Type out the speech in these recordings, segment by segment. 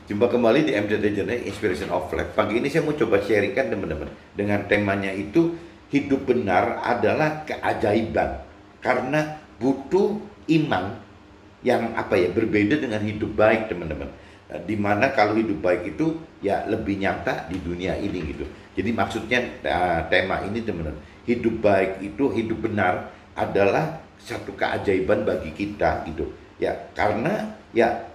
Jumpa kembali di MTT Journey Inspiration of Life. Pagi ini saya mau coba sharingkan teman-teman dengan temanya itu hidup benar adalah keajaiban karena butuh iman yang berbeda dengan hidup baik teman-teman. Dimana kalau hidup baik itu ya lebih nyata di dunia ini gitu. Jadi maksudnya tema ini teman-teman, hidup baik itu hidup benar adalah satu keajaiban bagi kita gitu. Ya karena ya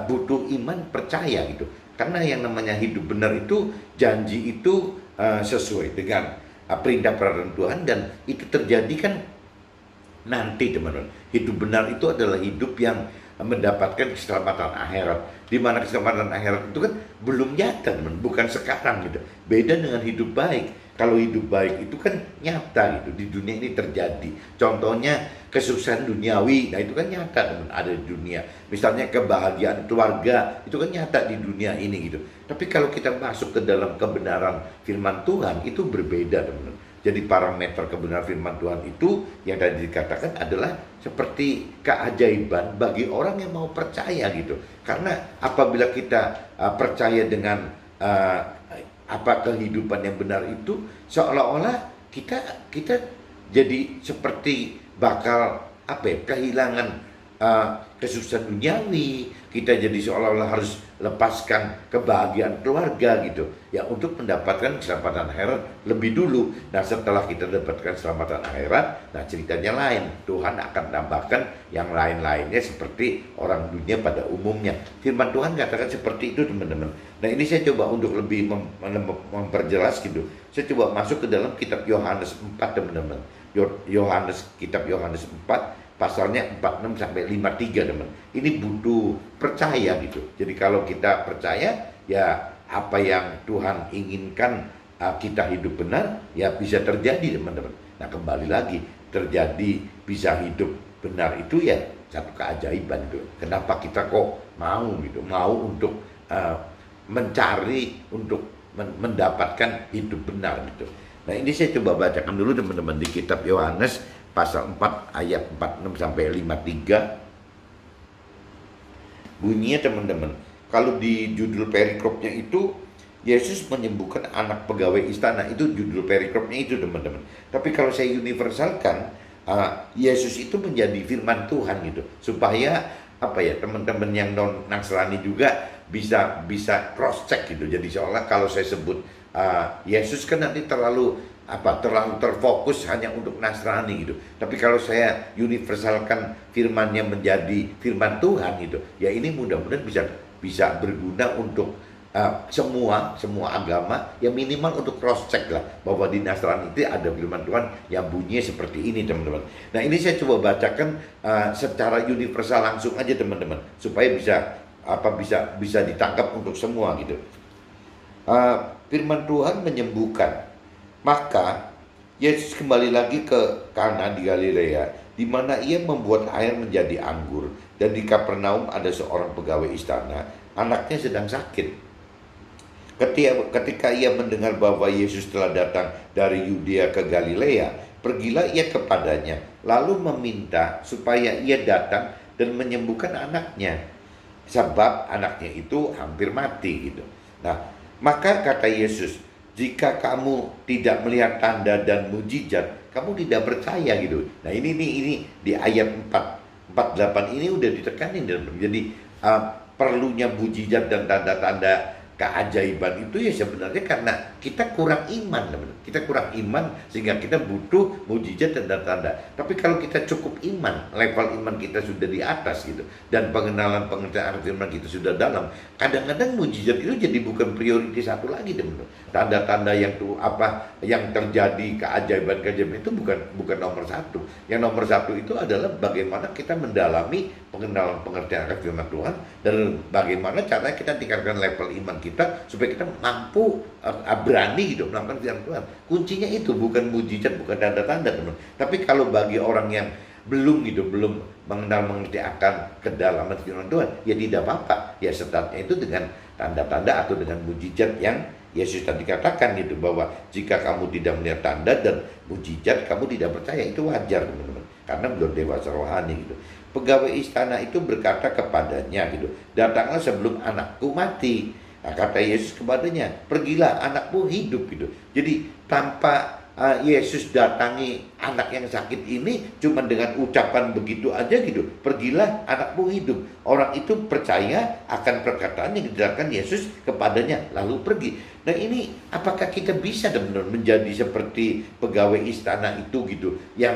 butuh iman percaya gitu, karena yang namanya hidup benar itu janji itu sesuai dengan perintah peraturan Tuhan, dan itu terjadi kan nanti teman-teman. Hidup benar itu adalah hidup yang mendapatkan keselamatan akhirat, di mana keselamatan akhirat itu kan belum nyata teman, bukan sekarang gitu. Beda dengan hidup baik. Kalau hidup baik itu kan nyata gitu, di dunia ini terjadi. Contohnya kesuksesan duniawi, nah itu kan nyata teman, ada di dunia. Misalnya kebahagiaan keluarga, itu kan nyata di dunia ini gitu. Tapi kalau kita masuk ke dalam kebenaran firman Tuhan, itu berbeda teman. Jadi parameter kebenaran firman Tuhan itu yang tadi dikatakan adalah seperti keajaiban bagi orang yang mau percaya gitu. Karena apabila kita percaya dengan kehidupan yang benar itu, seolah-olah kita jadi seperti bakal kehilangan kesuksesan duniawi. Kita jadi seolah-olah harus lepaskan kebahagiaan keluarga gitu ya untuk mendapatkan keselamatan akhirat lebih dulu. Nah setelah kita dapatkan keselamatan akhirat, nah ceritanya lain. Tuhan akan tambahkan yang lain-lainnya seperti orang dunia pada umumnya. Firman Tuhan katakan seperti itu teman-teman. Nah ini saya coba untuk lebih memperjelas gitu. Saya coba masuk ke dalam kitab Yohanes 4 teman-teman. Kitab Yohanes 4 pasalnya 46 sampai 53 teman. Ini butuh percaya gitu. Jadi kalau kita percaya ya apa yang Tuhan inginkan kita hidup benar ya bisa terjadi teman-teman. Nah kembali lagi, terjadi bisa hidup benar itu ya satu keajaiban gitu. Kenapa kita kok mau gitu, mau untuk mencari untuk mendapatkan hidup benar gitu. Nah ini saya coba bacakan dulu teman-teman di kitab Yohanes pasal 4 ayat 46 sampai 53. Bunyinya teman-teman, kalau di judul perikopnya itu Yesus menyembuhkan anak pegawai istana, itu judul perikopnya itu teman-teman. Tapi kalau saya universalkan, Yesus itu menjadi firman Tuhan gitu, supaya teman-teman yang non Nasrani juga bisa cross check gitu. Jadi seolah kalau saya sebut Yesus kan nanti terlalu terfokus hanya untuk Nasrani gitu. Tapi kalau saya universalkan firmannya menjadi firman Tuhan gitu, ya ini mudah-mudahan bisa berguna untuk semua agama, ya minimal untuk cross check lah bahwa di Nasrani itu ada firman Tuhan yang bunyinya seperti ini teman-teman. Nah ini saya coba bacakan secara universal langsung aja teman-teman, supaya bisa ditangkap untuk semua gitu. Firman Tuhan menyembuhkan. Maka Yesus kembali lagi ke Kana di Galilea, di mana ia membuat air menjadi anggur. Dan di Kapernaum ada seorang pegawai istana, anaknya sedang sakit. Ketika ia mendengar bahwa Yesus telah datang dari Yudea ke Galilea, pergilah ia kepadanya, lalu meminta supaya ia datang dan menyembuhkan anaknya, sebab anaknya itu hampir mati gitu. Nah, maka kata Yesus, jika kamu tidak melihat tanda dan mujizat, kamu tidak percaya gitu. Nah ini di ayat 48 ini udah ditekanin. Jadi perlunya mujizat dan tanda-tanda keajaiban itu ya sebenarnya karena kita kurang iman teman-teman. Kita kurang iman sehingga kita butuh mujizat dan tanda-tanda. Tapi kalau kita cukup iman, level iman kita sudah di atas gitu, dan pengenalan pengertian firman kita sudah dalam, kadang-kadang mujizat itu jadi bukan prioritas satu lagi teman-teman. Tanda-tanda yang terjadi, keajaiban itu bukan nomor satu. Yang nomor satu itu adalah bagaimana kita mendalami pengenalan pengertian firman Tuhan, dan bagaimana caranya kita tingkatkan level iman kita supaya kita mampu berani gitu melakukan firman Tuhan. Kuncinya itu bukan mujizat, bukan tanda-tanda teman. Tapi kalau bagi orang yang belum mengerti akan kedalaman firman Tuhan, ya tidak apa-apa. Ya startnya itu dengan tanda-tanda atau dengan mujizat yang Yesus tadi katakan gitu, bahwa jika kamu tidak melihat tanda dan mujizat, kamu tidak percaya. Itu wajar teman-teman, karena belum dewasa rohani gitu. pegawai istana itu berkata kepadanya gitu, datanglah sebelum anakku mati. Nah, kata Yesus kepadanya, pergilah, anakmu hidup gitu. Jadi tanpa Yesus datangi anak yang sakit ini cuma dengan ucapan begitu aja gitu, pergilah, anakmu hidup. Orang itu percaya akan perkataan yang dijelaskan Yesus kepadanya, lalu pergi. Nah ini apakah kita bisa benar menjadi seperti pegawai istana itu gitu, yang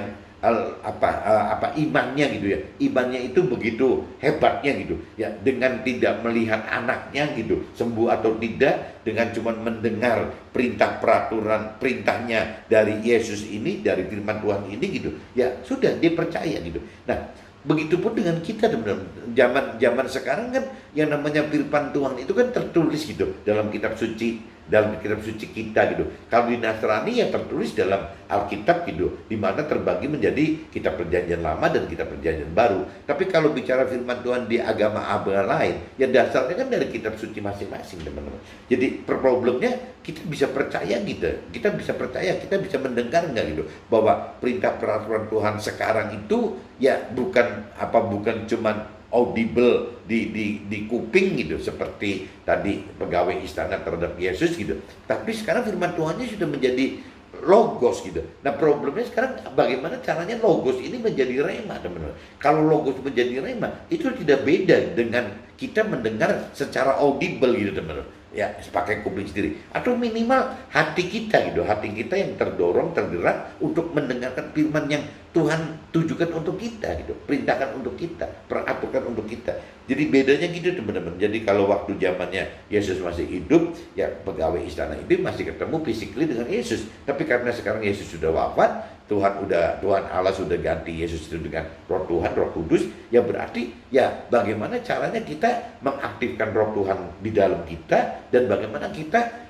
imannya gitu ya, imannya itu begitu hebatnya gitu ya, dengan tidak melihat anaknya gitu sembuh atau tidak, dengan cuma mendengar perintah peraturan perintahnya dari Yesus ini, dari firman Tuhan ini gitu ya, sudah dia percaya gitu. Nah begitupun dengan kita teman-teman, zaman sekarang kan yang namanya firman Tuhan itu kan tertulis gitu dalam kitab suci, dalam kitab suci kita gitu. Kalau di Nasrani ya tertulis dalam Alkitab gitu, di mana terbagi menjadi kitab perjanjian lama dan kitab perjanjian baru. Tapi kalau bicara firman Tuhan di agama-agama lain, ya dasarnya kan dari kitab suci masing-masing teman-teman. Jadi problemnya kita bisa percaya gitu, kita bisa percaya, kita bisa mendengar nggak gitu, bahwa perintah peraturan Tuhan sekarang itu ya bukan cuman audible di kuping gitu seperti tadi pegawai istana terhadap Yesus gitu, tapi sekarang firman Tuhannya sudah menjadi logos gitu. Nah problemnya sekarang bagaimana caranya logos ini menjadi rema teman-teman. Kalau logos menjadi rema itu tidak beda dengan kita mendengar secara audible gitu teman-teman, ya pakai kuping sendiri, atau minimal hati kita gitu, hati kita yang terdorong, tergerak untuk mendengarkan firman yang Tuhan tujukan untuk kita gitu, perintahkan untuk kita, peraturan untuk kita. Jadi bedanya gitu teman-teman. Jadi kalau waktu zamannya Yesus masih hidup, ya pegawai istana itu masih ketemu physically dengan Yesus. Tapi karena sekarang Yesus sudah wafat, Tuhan Allah sudah ganti Yesus itu dengan Roh Tuhan, Roh Kudus, ya berarti ya bagaimana caranya kita mengaktifkan Roh Tuhan di dalam kita, dan bagaimana kita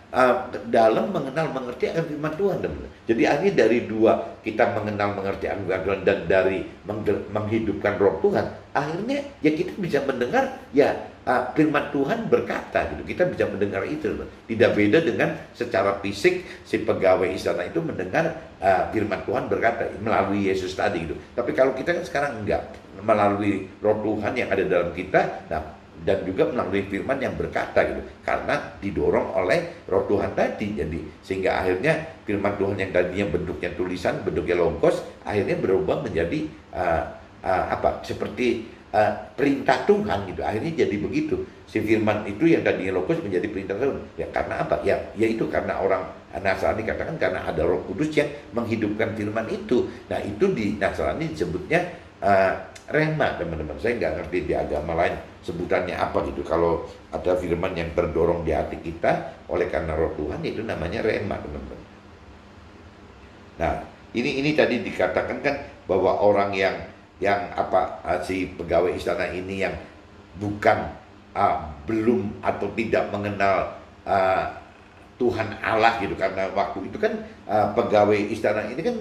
dalam mengenal mengerti akan firman Tuhan teman-teman. Jadi akhirnya dari dua, kita mengenal mengerti akan firman Tuhan, dan dari menghidupkan Roh Tuhan, akhirnya ya kita bisa mendengar ya firman Tuhan berkata gitu. Kita bisa mendengar itu teman-teman. Tidak beda dengan secara fisik si pegawai istana itu mendengar firman Tuhan berkata melalui Yesus tadi gitu. Tapi kalau kita kan sekarang enggak, melalui Roh Tuhan yang ada dalam kita, nah, dan juga melalui firman yang berkata gitu, karena didorong oleh Roh Tuhan tadi. Jadi sehingga akhirnya firman Tuhan yang tadinya bentuknya tulisan, bentuknya logos, akhirnya berubah menjadi seperti perintah Tuhan gitu. Akhirnya jadi begitu, si firman itu yang tadinya logos menjadi perintah Tuhan. Ya karena apa? Ya itu karena orang Nasrani katakan karena ada Roh Kudus yang menghidupkan firman itu. Nah itu di Nasrani disebutnya rema teman-teman. Saya nggak ngerti di agama lain sebutannya apa gitu. Kalau ada firman yang terdorong di hati kita oleh karena Roh Tuhan, itu namanya rema teman-teman. Nah ini tadi dikatakan kan bahwa orang yang si pegawai istana ini yang bukan belum atau tidak mengenal Tuhan Allah gitu, karena waktu itu kan pegawai istana ini kan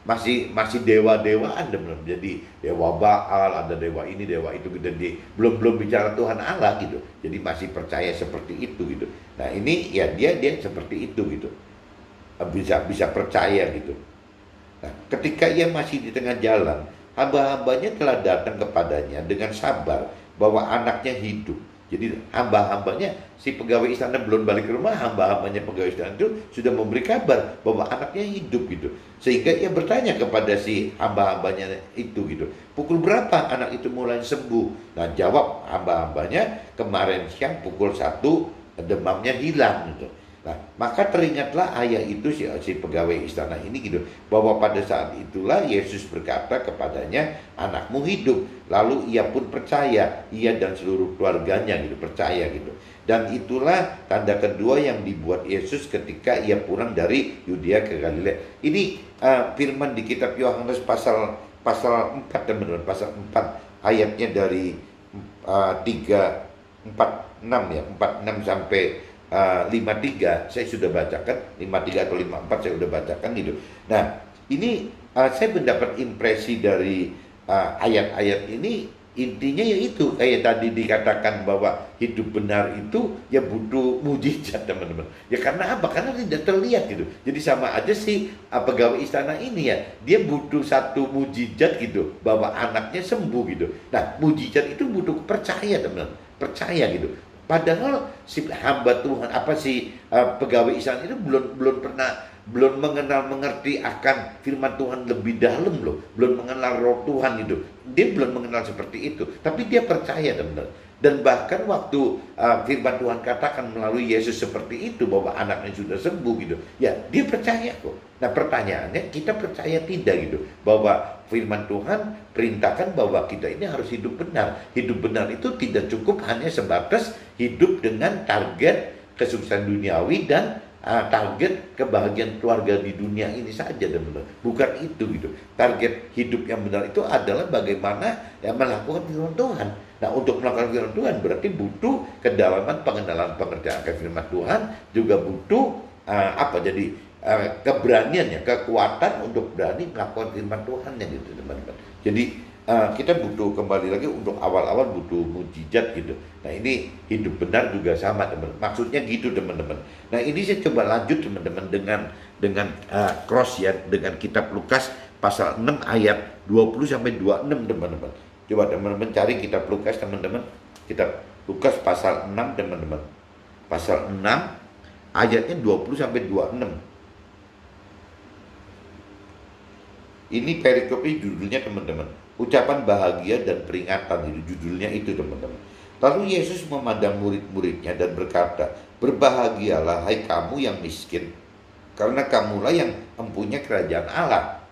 masih dewa-dewaan teman-teman. Jadi dewa Baal, ada dewa ini, dewa itu gitu. Jadi belum bicara Tuhan Allah gitu. Jadi masih percaya seperti itu gitu. Nah, ini ya dia seperti itu gitu. Bisa percaya gitu. Nah, ketika ia masih di tengah jalan, hamba-hambanya telah datang kepadanya dengan sabar bahwa anaknya hidup. Jadi hamba-hambanya, si pegawai istana belum balik ke rumah, hamba-hambanya pegawai istana itu sudah memberi kabar bahwa anaknya hidup gitu. Sehingga ia bertanya kepada si hamba-hambanya itu gitu, pukul berapa anak itu mulai sembuh? Nah jawab hamba-hambanya, kemarin siang pukul 1 demamnya hilang gitu. Nah, maka teringatlah ayah itu si pegawai istana ini gitu, bahwa pada saat itulah Yesus berkata kepadanya, anakmu hidup. Lalu ia pun percaya, ia dan seluruh keluarganya gitu, percaya gitu. Dan itulah tanda kedua yang dibuat Yesus ketika ia pulang dari Yudea ke Galilea. Ini firman di kitab Yohanes pasal 4 teman-teman, pasal 4 ayatnya dari 46 ya, 46 sampai 53 saya sudah bacakan, 53 atau 54 saya sudah bacakan gitu. Nah ini saya mendapat impresi dari ayat-ayat ini Intinya yaitu kayak tadi dikatakan bahwa hidup benar itu ya butuh mujizat teman-teman. Ya karena apa? Karena tidak terlihat gitu. Jadi sama aja sih pegawai istana ini ya, dia butuh satu mujizat gitu bahwa anaknya sembuh gitu. Nah mujizat itu butuh percaya teman-teman, percaya gitu. Padahal si hamba Tuhan pegawai istana itu belum mengenal mengerti akan firman Tuhan lebih dalam loh, belum mengenal roh Tuhan gitu, dia belum mengenal seperti itu, tapi dia percaya teman-teman. Dan bahkan waktu firman Tuhan katakan melalui Yesus seperti itu bahwa anaknya sudah sembuh gitu, ya dia percaya kok. Nah pertanyaannya, kita percaya tidak gitu bahwa firman Tuhan perintahkan bahwa kita ini harus hidup benar. Hidup benar itu tidak cukup hanya sebatas hidup dengan target kesuksesan duniawi dan target kebahagiaan keluarga di dunia ini saja, teman-teman. Bukan itu gitu. Target hidup yang benar itu adalah bagaimana ya melakukan firman Tuhan. Nah, untuk melakukan firman Tuhan berarti butuh kedalaman pengenalan pengertian akan firman Tuhan, juga butuh keberaniannya, kekuatan untuk berani melakukan firman Tuhannya gitu, teman-teman. Jadi kita butuh kembali lagi untuk awal-awal butuh mujizat gitu. Nah ini hidup benar juga sama teman-teman. Maksudnya gitu teman-teman. Nah ini saya coba lanjut teman-teman dengan cross ya, dengan kitab Lukas pasal 6 ayat 20 sampai 26 teman-teman. Coba teman-teman cari kitab Lukas teman-teman. Kitab Lukas pasal 6 teman-teman. Pasal 6 ayatnya 20 sampai 26. Ini perikopnya judulnya teman-teman, ucapan bahagia dan peringatan, itu judulnya itu teman-teman. Lalu Yesus memandang murid-muridnya dan berkata, berbahagialah hai kamu yang miskin, karena kamulah yang mempunyai kerajaan Allah.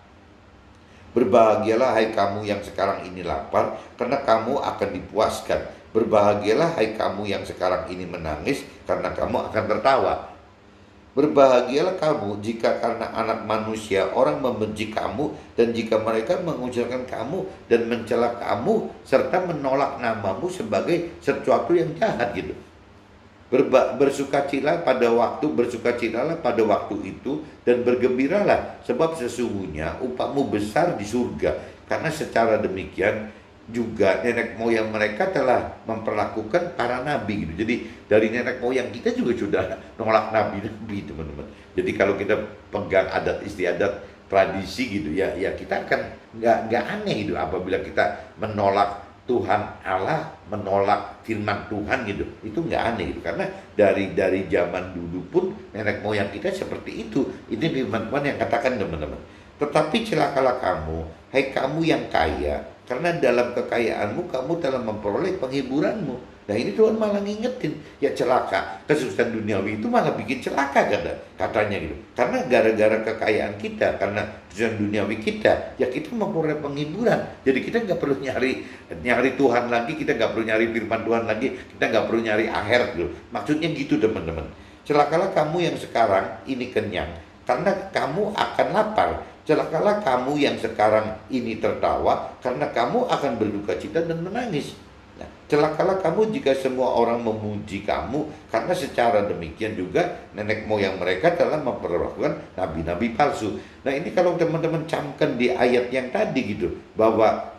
Berbahagialah hai kamu yang sekarang ini lapar, karena kamu akan dipuaskan. Berbahagialah hai kamu yang sekarang ini menangis, karena kamu akan tertawa. Berbahagialah kamu jika karena anak manusia orang membenci kamu, dan jika mereka mengucilkan kamu dan mencela kamu serta menolak namamu sebagai sesuatu yang jahat gitu. Bersukacitalah pada waktu itu dan bergembiralah, sebab sesungguhnya upahmu besar di surga, karena secara demikian juga nenek moyang mereka telah memperlakukan para nabi gitu. Jadi dari nenek moyang kita juga sudah nolak nabi-nabi teman-teman. Jadi kalau kita pegang adat istiadat tradisi gitu ya kita akan nggak aneh gitu apabila kita menolak Tuhan Allah, menolak firman Tuhan gitu. Itu nggak aneh gitu, karena dari zaman dulu pun nenek moyang kita seperti itu. Ini firman Tuhan yang katakan teman-teman. Tetapi celakalah kamu, hai kamu yang kaya, karena dalam kekayaanmu kamu telah memperoleh penghiburanmu. Nah ini Tuhan malah ngingetin, ya celaka. Kesuksesan duniawi itu malah bikin celaka katanya gitu. Karena gara-gara kekayaan kita, karena kesuksesan duniawi kita, ya kita memperoleh penghiburan. Jadi kita nggak perlu nyari Tuhan lagi, kita nggak perlu nyari firman Tuhan lagi, kita nggak perlu nyari akhirat gitu. Maksudnya gitu teman-teman. Celakalah kamu yang sekarang ini kenyang, karena kamu akan lapar. Celakalah kamu yang sekarang ini tertawa, karena kamu akan berduka cita dan menangis. Nah, celakalah kamu jika semua orang memuji kamu, karena secara demikian juga nenek moyang mereka telah memperlakukan nabi-nabi palsu. Nah ini kalau teman-teman camkan di ayat yang tadi gitu, bahwa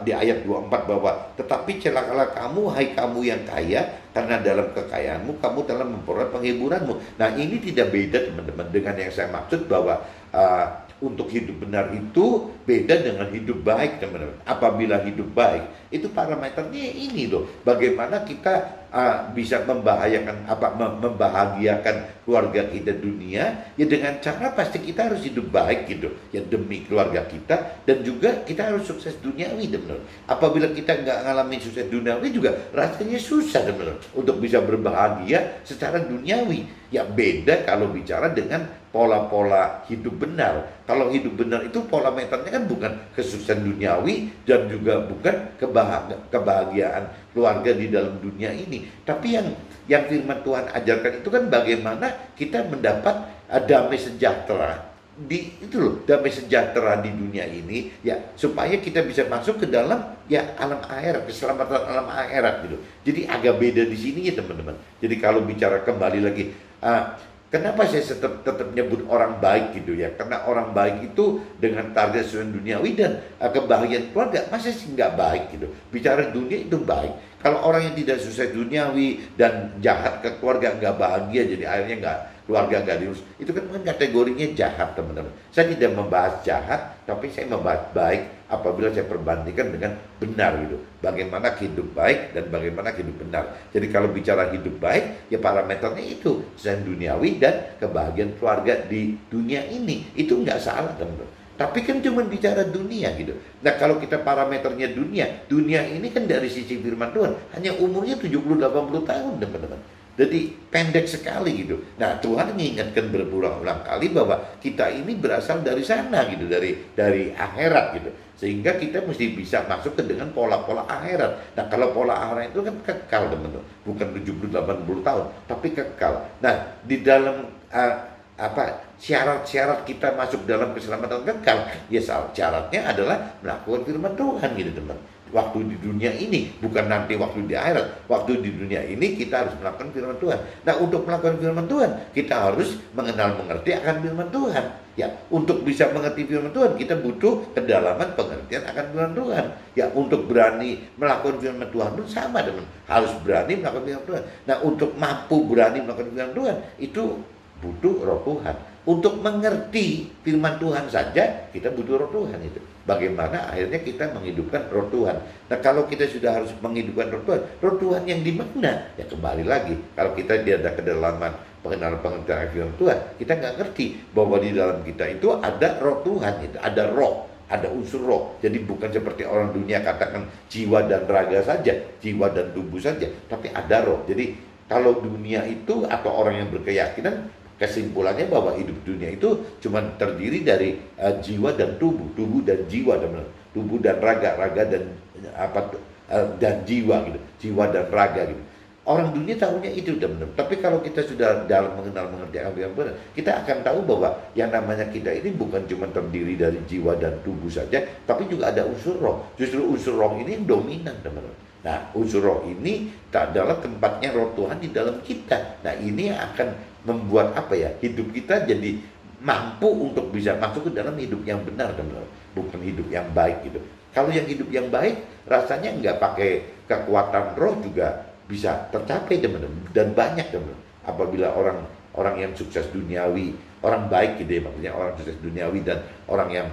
di ayat 24 bahwa tetapi celakalah kamu hai kamu yang kaya, karena dalam kekayaanmu kamu telah memperoleh penghiburanmu. Nah ini tidak beda teman-teman dengan yang saya maksud bahwa untuk hidup benar itu beda dengan hidup baik teman-teman. Apabila hidup baik itu parameternya ini loh, bagaimana kita bisa membahagiakan keluarga kita dunia ya dengan cara pasti kita harus hidup baik gitu ya demi keluarga kita, dan juga kita harus sukses duniawi teman-teman. Apabila kita nggak ngalamin sukses duniawi juga rasanya susah teman-teman untuk bisa berbahagia secara duniawi. Ya beda kalau bicara dengan pola-pola hidup benar. Kalau hidup benar itu pola meternya kan bukan kesuksesan duniawi dan juga bukan kebahagiaan keluarga di dalam dunia ini. Tapi yang firman Tuhan ajarkan itu kan bagaimana kita mendapat damai sejahtera damai sejahtera di dunia ini ya, supaya kita bisa masuk ke dalam ya alam akhirat, keselamatan alam akhirat gitu. Jadi agak beda di sini ya teman-teman. Jadi kalau bicara kembali lagi Kenapa saya tetap nyebut orang baik gitu ya? Karena orang baik itu dengan target sesuai duniawi dan kebahagiaan keluarga, masa sih nggak baik gitu? Bicara dunia itu baik. Kalau orang yang tidak sukses duniawi dan jahat ke keluarga, nggak bahagia, jadi akhirnya nggak, keluarga nggak diurus, itu kan kategorinya jahat, teman-teman. Saya tidak membahas jahat, tapi saya membahas baik apabila saya perbandingkan dengan benar gitu. Bagaimana hidup baik dan bagaimana hidup benar. Jadi kalau bicara hidup baik, ya parameternya itu selain duniawi dan kebahagiaan keluarga di dunia ini. Itu nggak salah, teman-teman. Tapi kan cuma bicara dunia gitu. Nah kalau kita parameternya dunia ini kan dari sisi firman Tuhan hanya umurnya 70-80 tahun, teman-teman. Jadi pendek sekali gitu. Nah Tuhan mengingatkan berulang-ulang kali bahwa kita ini berasal dari sana gitu, dari akhirat gitu. Sehingga kita mesti bisa masuk ke dengan pola-pola akhirat. Nah kalau pola akhirat itu kan kekal, teman-teman. Bukan 70-80 tahun, tapi kekal. Nah di dalam syarat-syarat kita masuk dalam keselamatan kekal, ya syaratnya adalah melakukan firman Tuhan gitu, teman. Waktu di dunia ini, bukan nanti waktu di akhirat. Waktu di dunia ini kita harus melakukan firman Tuhan. Nah untuk melakukan firman Tuhan, kita harus mengenal-mengerti akan firman Tuhan. Ya, untuk bisa mengerti firman Tuhan, kita butuh kedalaman pengertian akan firman Tuhan. Ya, untuk berani melakukan firman Tuhan itu sama, teman. Harus berani melakukan firman Tuhan. Nah untuk mampu berani melakukan firman Tuhan, itu butuh roh Tuhan. Untuk mengerti firman Tuhan saja kita butuh roh Tuhan itu. Bagaimana akhirnya kita menghidupkan roh Tuhan. Nah kalau kita sudah harus menghidupkan roh Tuhan yang di mana? Ya kembali lagi, kalau kita tidak ada kedalaman pengenalan pengertian firman Tuhan, kita nggak ngerti bahwa di dalam kita itu ada roh Tuhan, itu ada roh, ada unsur roh. Jadi bukan seperti orang dunia katakan jiwa dan raga saja, jiwa dan tubuh saja, tapi ada roh. Jadi kalau dunia itu atau orang yang berkeyakinan, kesimpulannya bahwa hidup dunia itu cuma terdiri dari jiwa dan tubuh dan jiwa, teman-teman. Tubuh dan raga dan dan jiwa gitu, jiwa dan raga gitu. Orang dunia tahunya itu, teman-teman. Tapi kalau kita sudah dalam mengerti apa yang benar, kita akan tahu bahwa yang namanya kita ini bukan cuma terdiri dari jiwa dan tubuh saja, tapi juga ada unsur roh. Justru unsur roh ini yang dominan, teman-teman. Nah, unsur roh ini adalah tempatnya roh Tuhan di dalam kita. Nah, ini akan membuat hidup kita jadi mampu untuk bisa masuk ke dalam hidup yang benar, teman-teman. Bukan hidup yang baik gitu. Kalau yang hidup yang baik, rasanya nggak pakai kekuatan roh juga bisa tercapai, teman-teman. Dan banyak, teman-teman. Apabila orang yang sukses duniawi, orang baik gitu ya, maksudnya orang sukses duniawi dan orang yang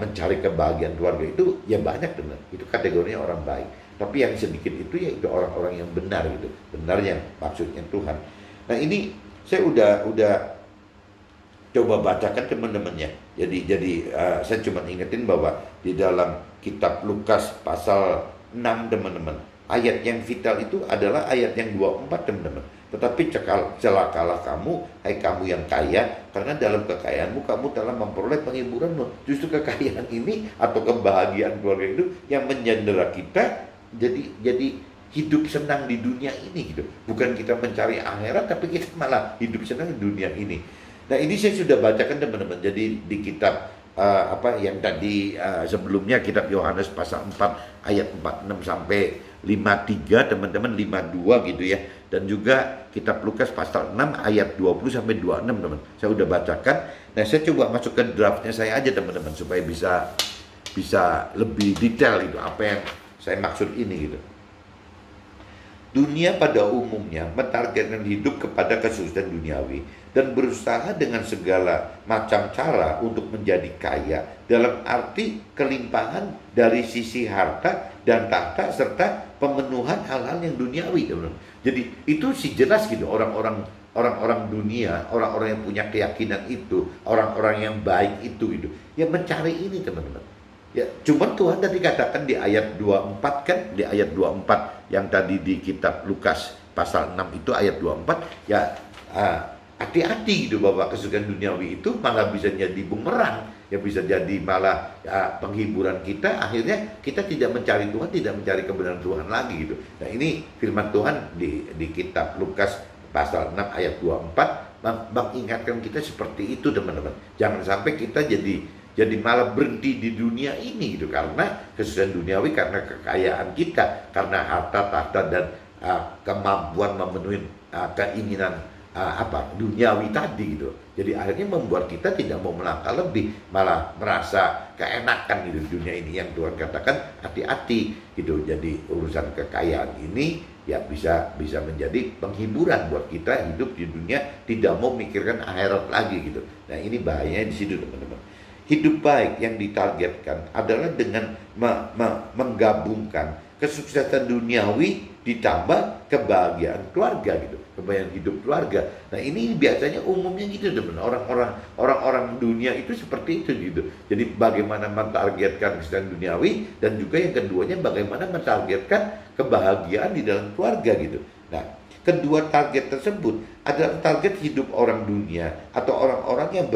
mencari kebahagiaan keluarga itu, ya banyak, teman-teman. Itu kategorinya orang baik. Tapi yang sedikit itu ya itu orang-orang yang benar gitu, benar yang maksudnya Tuhan. Nah ini saya udah coba bacakan teman-teman ya. Jadi saya cuma ingetin bahwa di dalam kitab Lukas pasal 6, teman-teman, ayat yang vital itu adalah ayat yang 24, teman-teman. Tetapi celakalah kamu, hai kamu yang kaya, karena dalam kekayaanmu kamu telah memperoleh penghiburanmu. Justru kekayaan ini atau kebahagiaan keluarga itu yang menyandera kita jadi hidup senang di dunia ini gitu. Bukan kita mencari akhirat, tapi kita malah hidup senang di dunia ini. Nah ini saya sudah bacakan, teman-teman. Jadi di kitab yang tadi sebelumnya, kitab Yohanes pasal 4 ayat 46 sampai 53, teman-teman, 52 gitu ya. Dan juga kitab Lukas pasal 6 ayat 20 sampai 26, teman. Saya udah bacakan. Nah saya coba masuk ke draftnya saya aja, teman-teman, supaya bisa lebih detail itu apa yang saya maksud ini gitu. Dunia pada umumnya mentargetkan hidup kepada kesuksesan duniawi dan berusaha dengan segala macam cara untuk menjadi kaya, dalam arti kelimpahan dari sisi harta dan tahta serta pemenuhan hal-hal yang duniawi, teman-teman. Jadi itu sih jelas gitu, orang-orang dunia, orang-orang yang punya keyakinan itu, orang-orang yang baik itu gitu, yang mencari ini, teman-teman. Ya, cuman Tuhan tadi katakan di ayat 24 kan, di ayat 24 yang tadi di kitab Lukas pasal 6 itu ayat 24, ya hati-hati gitu bahwa kesukaan duniawi itu malah bisa jadi bumerang, ya bisa jadi malah penghiburan kita, akhirnya kita tidak mencari Tuhan, tidak mencari kebenaran Tuhan lagi gitu. Nah ini firman Tuhan di kitab Lukas pasal 6 ayat 24 mengingatkan kita seperti itu, teman-teman. Jangan sampai kita jadi malah berhenti di dunia ini gitu, karena kesuksesan duniawi, karena kekayaan kita, karena harta tahta dan kemampuan memenuhi keinginan duniawi tadi gitu. Jadi akhirnya membuat kita tidak mau melangkah lebih, malah merasa keenakan gitu di dunia ini. Yang Tuhan katakan hati-hati gitu. Jadi urusan kekayaan ini ya bisa menjadi penghiburan buat kita hidup di dunia, tidak mau mikirkan akhirat lagi gitu. Nah ini bahayanya di situ teman-teman. Hidup baik yang ditargetkan adalah dengan menggabungkan kesuksesan duniawi ditambah kebahagiaan keluarga gitu, kebahagiaan hidup keluarga. Nah ini biasanya umumnya gitu teman, orang-orang dunia itu seperti itu gitu. Jadi bagaimana mentargetkan kesuksesan duniawi, dan juga yang keduanya bagaimana mentargetkan kebahagiaan di dalam keluarga gitu. Nah kedua target tersebut adalah target hidup orang dunia atau orang-orang yang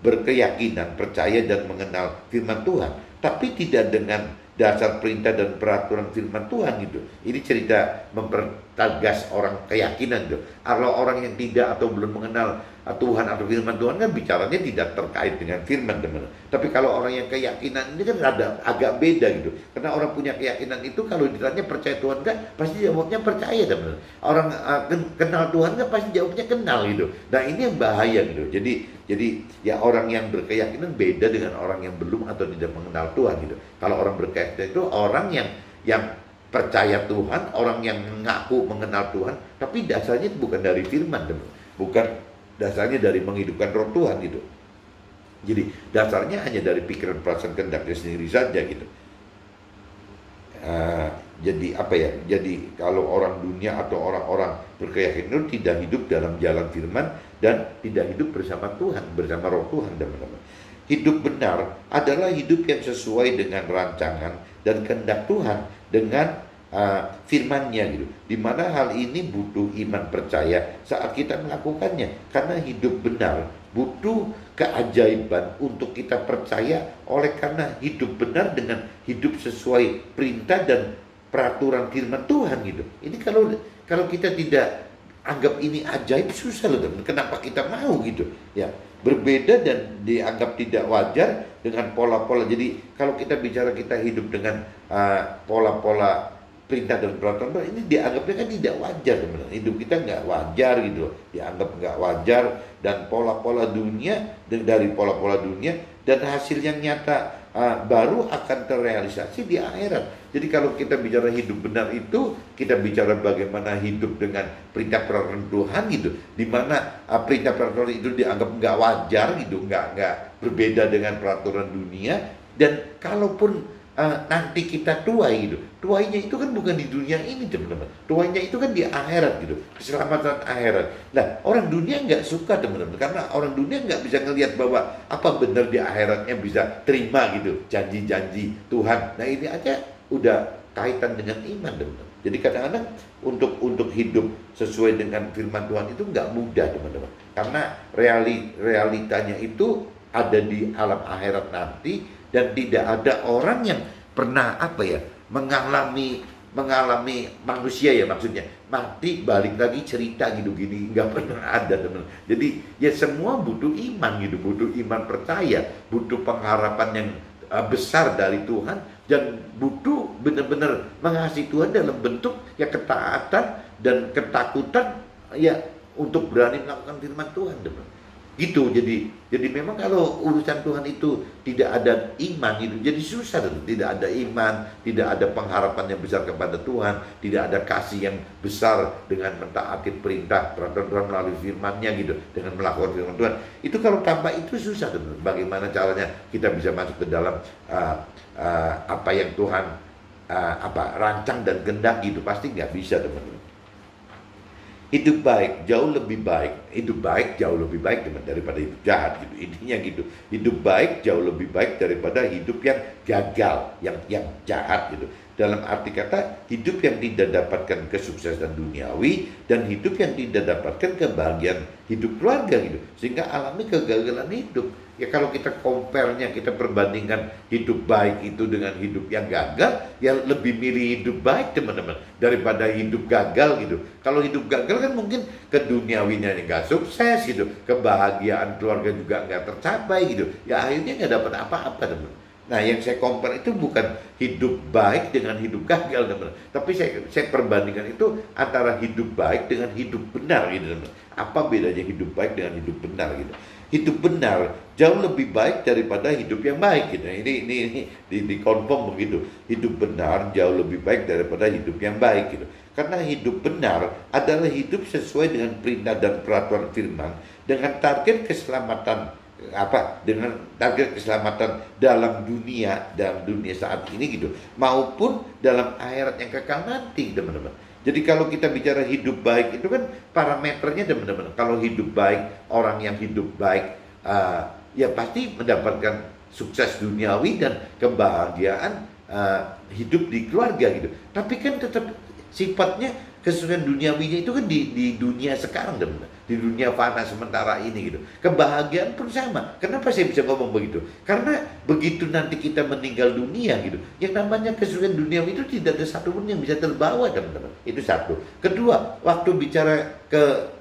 berkeyakinan, percaya dan mengenal firman Tuhan, tapi tidak dengan dasar perintah dan peraturan firman Tuhan gitu. Ini cerita mempertegas orang keyakinan tuh. Kalau orang yang tidak atau belum mengenal Tuhan atau firman Tuhan kan bicaranya tidak terkait dengan firman teman. Tapi kalau orang yang keyakinan ini kan agak beda gitu. Karena orang punya keyakinan itu kalau ditanya percaya Tuhan kan pasti jawabnya percaya teman. Orang kenal Tuhan kan pasti jawabnya kenal gitu. Nah ini yang bahaya gitu. Jadi ya orang yang berkeyakinan beda dengan orang yang belum atau tidak mengenal Tuhan gitu. Kalau orang berkeyakinan itu orang yang percaya Tuhan, orang yang mengaku mengenal Tuhan, tapi dasarnya bukan dari firman teman. Bukan dasarnya dari menghidupkan roh Tuhan gitu. Jadi dasarnya hanya dari pikiran, perasaan, kehendaknya sendiri saja gitu. Jadi apa ya? Jadi kalau orang dunia atau orang-orang berkeyakinan itu tidak hidup dalam jalan firman dan tidak hidup bersama Tuhan, bersama roh Tuhan teman-teman. Hidup benar adalah hidup yang sesuai dengan rancangan dan kehendak Tuhan dengan firman-Nya gitu. Dimana hal ini butuh iman percaya saat kita melakukannya. Karena hidup benar butuh keajaiban untuk kita percaya, oleh karena hidup benar dengan hidup sesuai perintah dan peraturan firman Tuhan gitu. Ini kalau kita tidak anggap ini ajaib, susah loh teman. Kenapa kita mau gitu? Ya, berbeda dan dianggap tidak wajar dengan pola-pola. Jadi kalau kita bicara kita hidup dengan pola-pola perintah dan peraturan ini dianggapnya kan tidak wajar teman-teman. Hidup kita nggak wajar gitu, dianggap nggak wajar, dan pola-pola dunia, dari pola-pola dunia, dan hasil yang nyata baru akan terrealisasi di akhirat. Jadi kalau kita bicara hidup benar itu, kita bicara bagaimana hidup dengan perintah peraturan Tuhan gitu, dimana perintah peraturan itu dianggap nggak wajar gitu, nggak berbeda dengan peraturan dunia. Dan kalaupun nanti kita tuai gitu, tuainya itu kan bukan di dunia ini teman-teman, tuainya itu kan di akhirat gitu, keselamatan akhirat. Nah orang dunia nggak suka teman-teman, karena orang dunia nggak bisa ngelihat bahwa apa benar di akhiratnya bisa terima gitu janji-janji Tuhan. Nah ini aja udah kaitan dengan iman teman-teman. Jadi kadang-kadang untuk hidup sesuai dengan firman Tuhan itu nggak mudah teman-teman, karena realitanya itu ada di alam akhirat nanti. Dan tidak ada orang yang pernah mengalami manusia ya, maksudnya mati balik lagi cerita gitu gini, nggak pernah ada teman. Jadi ya semua butuh iman gitu, butuh iman percaya, butuh pengharapan yang besar dari Tuhan, dan butuh benar-benar mengasihi Tuhan dalam bentuk ya ketaatan dan ketakutan ya untuk berani melakukan firman Tuhan teman. Gitu. Jadi memang kalau urusan Tuhan itu tidak ada iman itu jadi susah. Tidak ada iman, tidak ada pengharapan yang besar kepada Tuhan, tidak ada kasih yang besar dengan mentaati perintah peraturan Tuhan melalui firman-Nya gitu, dengan melakukan firman Tuhan. Itu kalau tanpa itu susah teman. Bagaimana caranya kita bisa masuk ke dalam apa yang Tuhan rancang dan kehendak gitu, pasti nggak bisa teman-teman. Hidup baik jauh lebih baik, hidup baik jauh lebih baik daripada hidup jahat gitu. Intinya gitu. Hidup baik jauh lebih baik daripada hidup yang gagal, yang jahat gitu. Dalam arti kata hidup yang tidak dapatkan kesuksesan duniawi dan hidup yang tidak dapatkan kebahagiaan hidup keluarga gitu. Sehingga alami kegagalan hidup. Ya kalau kita compare-nya, kita perbandingkan hidup baik itu dengan hidup yang gagal, ya lebih milih hidup baik teman-teman daripada hidup gagal gitu. Kalau hidup gagal kan mungkin keduniawinya nggak sukses gitu, kebahagiaan keluarga juga nggak tercapai gitu. Ya akhirnya nggak dapat apa-apa teman. Nah, yang saya compare itu bukan hidup baik dengan hidup gagal, teman-teman. Tapi saya perbandingkan itu antara hidup baik dengan hidup benar, gitu, teman-teman. Apa bedanya hidup baik dengan hidup benar, gitu? Hidup benar jauh lebih baik daripada hidup yang baik, gitu. Ini di confirm begitu. Hidup benar jauh lebih baik daripada hidup yang baik, gitu. Karena hidup benar adalah hidup sesuai dengan perintah dan peraturan firman dengan target keselamatan dengan target keselamatan dalam dunia saat ini, gitu, maupun dalam akhirat yang kekal nanti, teman-teman. Jadi kalau kita bicara hidup baik itu kan parameternya, teman-teman. Kalau hidup baik, orang yang hidup baik ya pasti mendapatkan sukses duniawi dan kebahagiaan hidup di keluarga, gitu. Tapi kan tetap sifatnya kesuksesan duniawinya itu kan di dunia sekarang, teman-teman, di dunia fana sementara ini, gitu. Kebahagiaan pun sama. Kenapa saya bisa ngomong begitu? Karena begitu nanti kita meninggal dunia, gitu, yang namanya kesuksesan duniawi itu tidak ada satupun yang bisa terbawa, teman-teman. Itu satu. Kedua, waktu bicara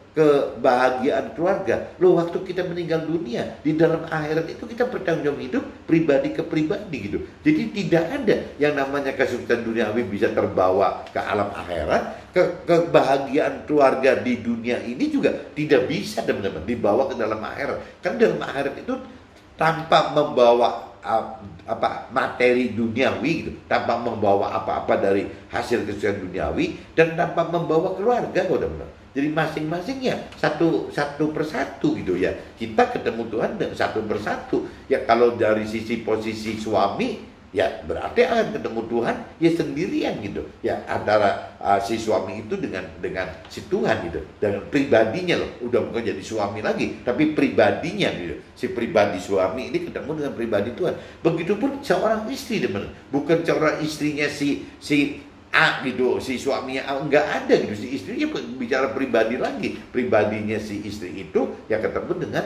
kebahagiaan keluarga, loh, waktu kita meninggal dunia di dalam akhirat itu kita bertanggung jawab hidup pribadi ke pribadi, gitu. Jadi tidak ada yang namanya kesuksesan duniawi bisa terbawa ke alam akhirat. Kebahagiaan keluarga di dunia ini juga tidak bisa, teman-teman, dibawa ke dalam akhirat. Kan dalam akhirat itu tanpa membawa materi duniawi, gitu, tanpa membawa apa-apa dari hasil kesuksesan duniawi, dan tanpa membawa keluarga, teman-teman. Jadi masing-masing ya satu persatu, gitu ya. Kita ketemu Tuhan dan satu persatu. Ya kalau dari sisi posisi suami, ya berarti akan ketemu Tuhan ya sendirian, gitu ya, antara si suami itu dengan si Tuhan, gitu, dengan pribadinya, loh, udah bukan jadi suami lagi tapi pribadinya, gitu. Si pribadi suami ini ketemu dengan pribadi Tuhan. Begitupun seorang istri, teman, bukan seorang istrinya si A, gitu, si suaminya A, enggak ada, gitu. Si istrinya bicara pribadi lagi, pribadinya si istri itu ya ketemu dengan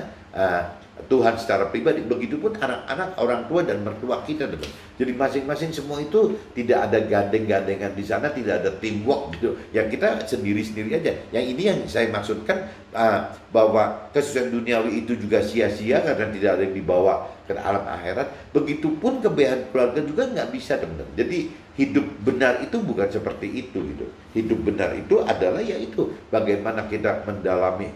Tuhan secara pribadi. Begitupun anak-anak, orang tua dan mertua kita, teman. Jadi masing-masing semua itu tidak ada gandeng-gandengan di sana, tidak ada teamwork, gitu. Yang kita sendiri-sendiri aja. Yang ini yang saya maksudkan, bahwa kesuksesan duniawi itu juga sia-sia karena tidak ada yang dibawa ke alam akhirat. Begitupun kebahagiaan keluarga juga nggak bisa, teman. Jadi hidup benar itu bukan seperti itu, gitu. Hidup benar itu adalah yaitu bagaimana kita mendalami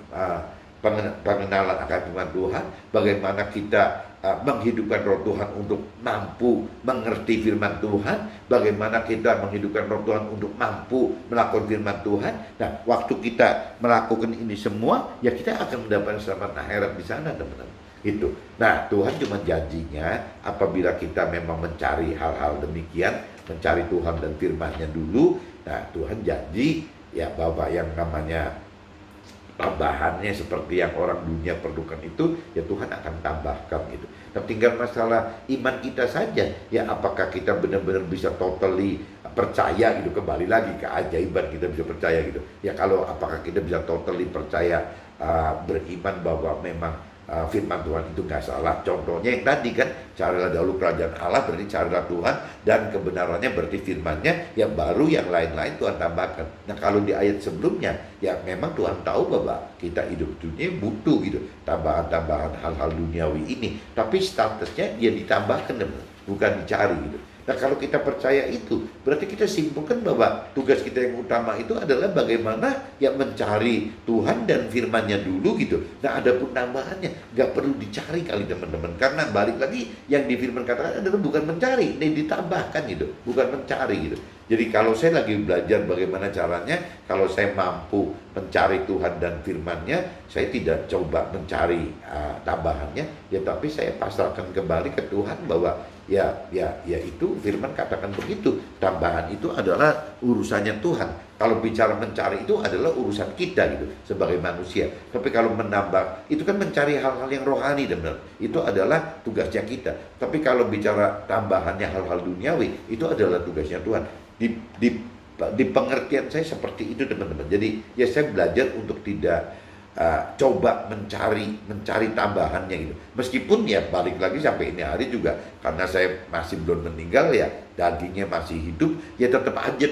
pengenalan akan firman Tuhan, bagaimana kita menghidupkan roh Tuhan untuk mampu mengerti firman Tuhan, bagaimana kita menghidupkan roh Tuhan untuk mampu melakukan firman Tuhan. Nah, waktu kita melakukan ini semua, ya kita akan mendapatkan selamat akhirat di sana, teman-teman. Itu. Nah, Tuhan cuma janjinya apabila kita memang mencari hal-hal demikian, mencari Tuhan dan firman-Nya dulu. Nah, Tuhan janji ya bahwa yang namanya tambahannya seperti yang orang dunia perlukan itu, ya Tuhan akan tambahkan, gitu. Nah, tinggal masalah iman kita saja, ya apakah kita benar-benar bisa totally percaya, gitu. Kembali lagi keajaiban kita bisa percaya, gitu. Ya kalau apakah kita bisa totally percaya, beriman bahwa memang firman Tuhan itu nggak salah. Contohnya yang tadi kan, carilah dahulu kerajaan Allah, berarti carilah Tuhan dan kebenarannya, berarti firman-Nya, ya baru yang lain-lain Tuhan tambahkan. Nah, kalau di ayat sebelumnya, ya memang Tuhan tahu bahwa kita hidup dunia butuh, gitu, tambahan-tambahan hal-hal duniawi ini, tapi statusnya dia ditambahkan, bukan dicari, gitu. Nah, kalau kita percaya itu, berarti kita simpulkan bahwa tugas kita yang utama itu adalah bagaimana ya mencari Tuhan dan firman-Nya dulu, gitu. Nah, ada pun tambahannya nggak perlu dicari kali, teman-teman, karena balik lagi yang di firman katakan adalah bukan mencari, ini ditambahkan, gitu, bukan mencari, gitu. Jadi kalau saya lagi belajar bagaimana caranya, kalau saya mampu mencari Tuhan dan firman-Nya, saya tidak coba mencari tambahannya, ya tapi saya pasrahkan kembali ke Tuhan bahwa ya itu firman katakan begitu, tambahan itu adalah urusannya Tuhan. Kalau bicara mencari itu adalah urusan kita, gitu, sebagai manusia. Tapi kalau menambah itu kan mencari hal-hal yang rohani, benar, itu adalah tugasnya kita. Tapi kalau bicara tambahannya hal-hal duniawi, itu adalah tugasnya Tuhan. Di pengertian saya seperti itu, teman-teman. Jadi ya saya belajar untuk tidak coba mencari tambahannya, gitu. Meskipun ya balik lagi sampai ini hari juga, karena saya masih belum meninggal, ya dagingnya masih hidup, ya tetap aja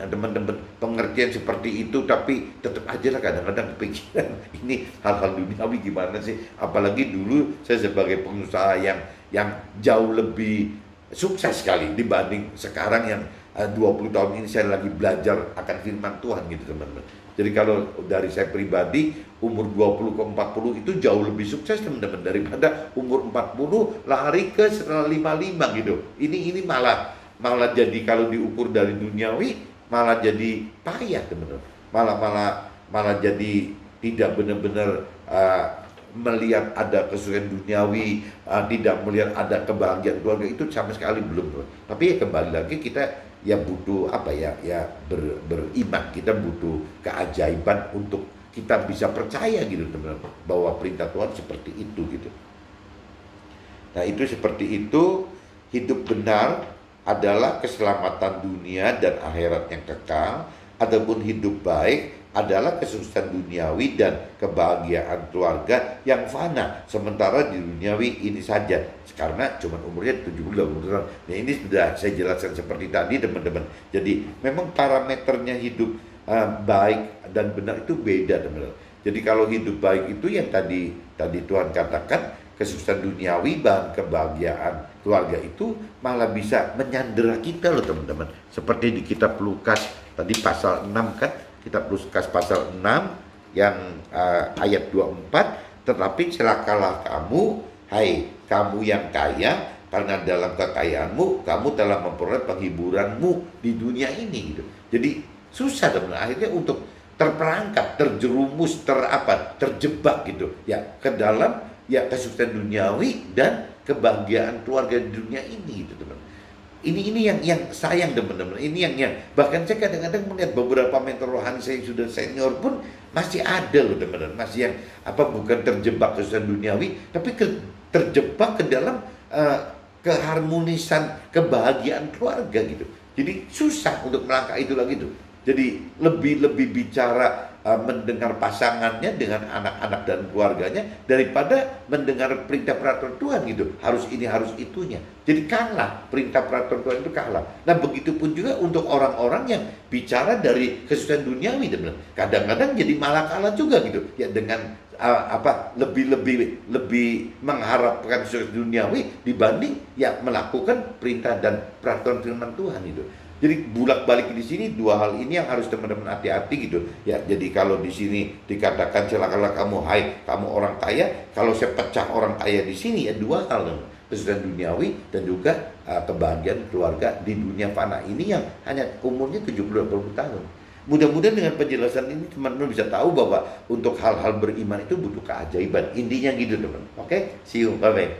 teman-teman pengertian seperti itu. Tapi tetap aja lah kadang-kadang kepikiran ini hal-hal duniawi gimana sih. Apalagi dulu saya sebagai pengusaha yang jauh lebih sukses sekali dibanding sekarang yang 20 tahun ini saya lagi belajar akan firman Tuhan gitu teman-teman. Jadi kalau dari saya pribadi, umur 20 ke 40 itu jauh lebih sukses teman-teman daripada umur 40 lari ke 55 gitu. Ini malah jadi kalau diukur dari duniawi malah jadi payah teman-teman. Malah jadi tidak benar-benar melihat ada kesuksesan duniawi, tidak melihat ada kebahagiaan keluarga, itu sama sekali belum. Tapi ya kembali lagi kita ya butuh apa ya beriman, kita butuh keajaiban untuk kita bisa percaya gitu teman-teman bahwa perintah Tuhan seperti itu gitu. Nah itu seperti itu, hidup benar adalah keselamatan dunia dan akhirat yang kekal, adapun hidup baik adalah kesuksesan duniawi dan kebahagiaan keluarga yang fana sementara di duniawi ini saja, karena cuma umurnya 70 tahun. Nah ini sudah saya jelaskan seperti tadi teman-teman. Jadi memang parameternya hidup baik dan benar itu beda teman-teman. Jadi kalau hidup baik itu yang tadi Tuhan katakan kesuksesan duniawi dan kebahagiaan keluarga itu malah bisa menyandera kita loh teman-teman. Seperti di kitab Lukas tadi pasal 6 kan, kitab Lukas pasal 6 yang ayat 24, tetapi celakalah kamu, hai kamu yang kaya, karena dalam kekayaanmu kamu telah memperoleh penghiburanmu di dunia ini gitu. Jadi susah teman-teman akhirnya untuk terperangkap, terjerumus, terjebak gitu ya ke dalam ya kesuksesan duniawi dan kebahagiaan keluarga di dunia ini gitu teman. Ini yang sayang teman-teman. Ini yang bahkan saya kadang-kadang melihat beberapa mentor rohani saya yang sudah senior pun masih ada loh teman-teman, masih yang bukan terjebak kesuksesan duniawi, tapi terjebak ke dalam keharmonisan kebahagiaan keluarga gitu. Jadi susah untuk melangkah itu lagi tuh. Jadi lebih bicara mendengar pasangannya dengan anak-anak dan keluarganya daripada mendengar perintah peraturan Tuhan gitu. Harus ini, harus itunya. Jadi kalah, perintah peraturan Tuhan itu kalah. Nah begitupun juga untuk orang-orang yang bicara dari kesuksesan duniawi teman. Kadang-kadang jadi malah kalah juga gitu. Ya dengan lebih mengharapkan kesuksesan duniawi dibanding ya melakukan perintah dan peraturan firman Tuhan itu. Jadi bulak-balik di sini dua hal ini yang harus teman-teman hati-hati gitu. Ya, jadi kalau di sini dikatakan celakalah kamu, hai kamu orang kaya, kalau saya pecah orang kaya di sini ya dua hal, kesuksesan duniawi dan juga kebahagiaan keluarga di dunia fana ini yang hanya umurnya 70-80 tahun. Mudah-mudahan dengan penjelasan ini teman-teman bisa tahu bahwa untuk hal-hal beriman itu butuh keajaiban. Intinya gitu teman. Oke, see you, bye-bye.